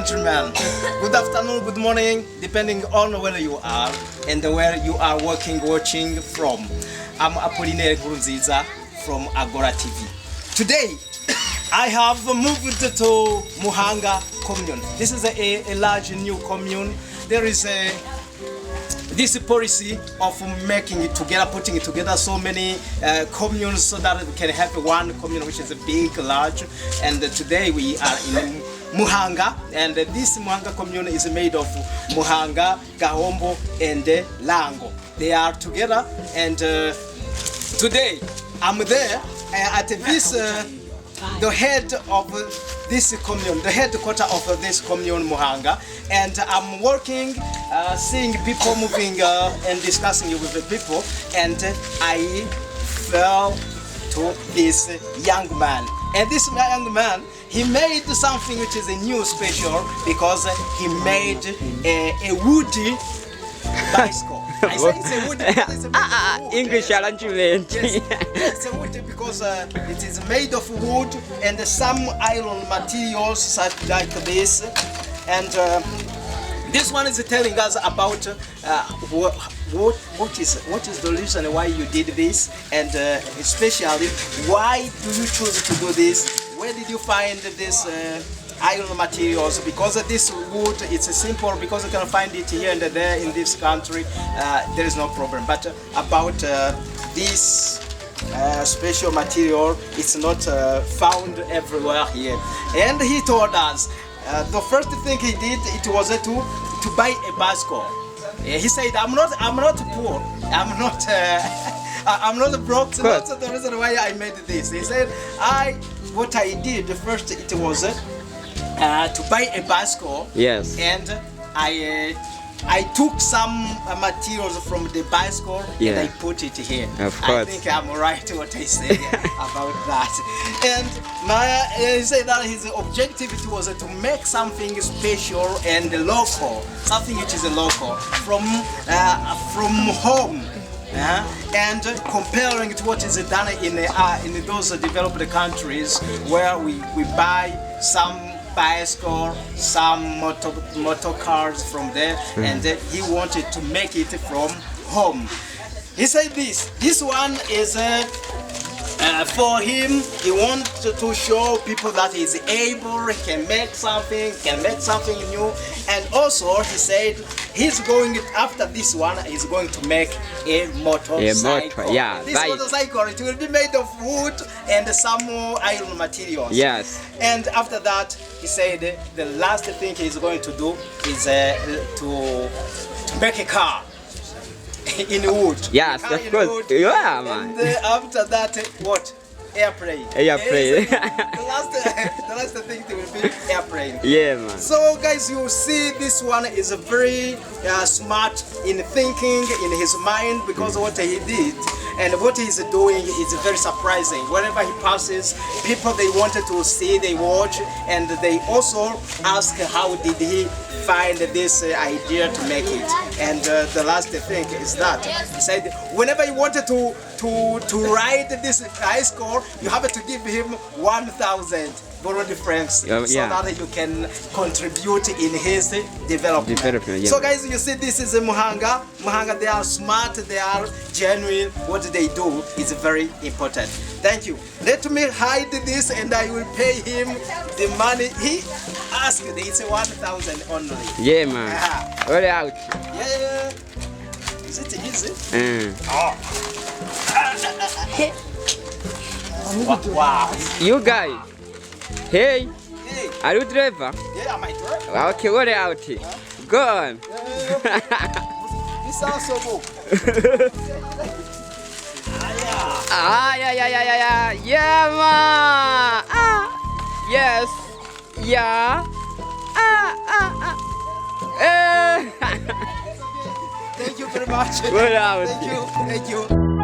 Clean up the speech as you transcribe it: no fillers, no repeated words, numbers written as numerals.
gentlemen, good afternoon, good morning, depending on where you are and where you are watching from. I'm Apollinaire Nkurunziza from Agora TV. Today, I have moved to Muhanga commune. This is a large new commune. There is this policy of making it together, putting it together so many communes so that we can have one commune which is big, large. And today we are in Muhanga, and this Muhanga commune is made of Muhanga, Gahombo, and Lango. They are together, and today I'm there at this the head of this commune, the headquarters of this commune, Muhanga, and I'm working, seeing people moving and discussing with the people, and I fell to this young man. And this young man, he made something which is a new special because he made a woody bicycle. I say it's a wood because it's a wood. English arrangement. Yes, it's a wood because it is made of wood and some iron materials such like this. And this one is telling us about what is the reason why you did this, and especially why do you choose to do this? Where did you find this iron materials? Because this wood, it's simple because you can find it here and there in this country. There is no problem. But about this special material, it's not found everywhere here. And he told us the first thing he did, it was to buy a bicycle. He said, I'm not poor. I'm not broke. So that's the reason why I made this. He said, what I did first, it was to buy a bicycle. Yes. And I took some materials from the bicycle, and I put it here. Of course. I think I'm right what I say about that. And he said that his objective was to make something special and local, something which is local from home. And comparing to what is done in those developed countries where we buy some bicycle, some motor cars from there, and he wanted to make it from home. He said this one is for him. He wants to show people that he's able, he can make something new. And also he said he's going, after this one, he's going to make a motorcycle. This motorcycle, it will be made of wood and some iron materials. Yes. And after that, he said the last thing he's going to do is to make a car in wood. Yes, of course. Yeah, man. And after that, what? Airplane. Airplane. The last thing will be airplane. Yeah, man. So guys, you see this one is very smart in thinking in his mind, because what he did and what he's doing is very surprising. Wherever he passes, people, they wanted to see, they watch, and they also ask how did he find this idea to make it. And the last thing is that he said whenever he wanted to ride this bicycle, you have to give him 1,000 Burundi francs so that you can contribute in his development. So guys, you see, this is Muhanga. Muhanga, they are smart, they are genuine. What they do is very important. Thank you. Let me hide this and I will pay him the money he asked. It's 1,000 only. Yeah, man. All out. Yeah. Is it easy? Wow. You guys. Hey. Hey. Are you driver? Yeah, my driver. Okay, what out? Go on. This sounds so good. Yeah, man. Yes. Yeah. Thank you very much. What out? Thank you.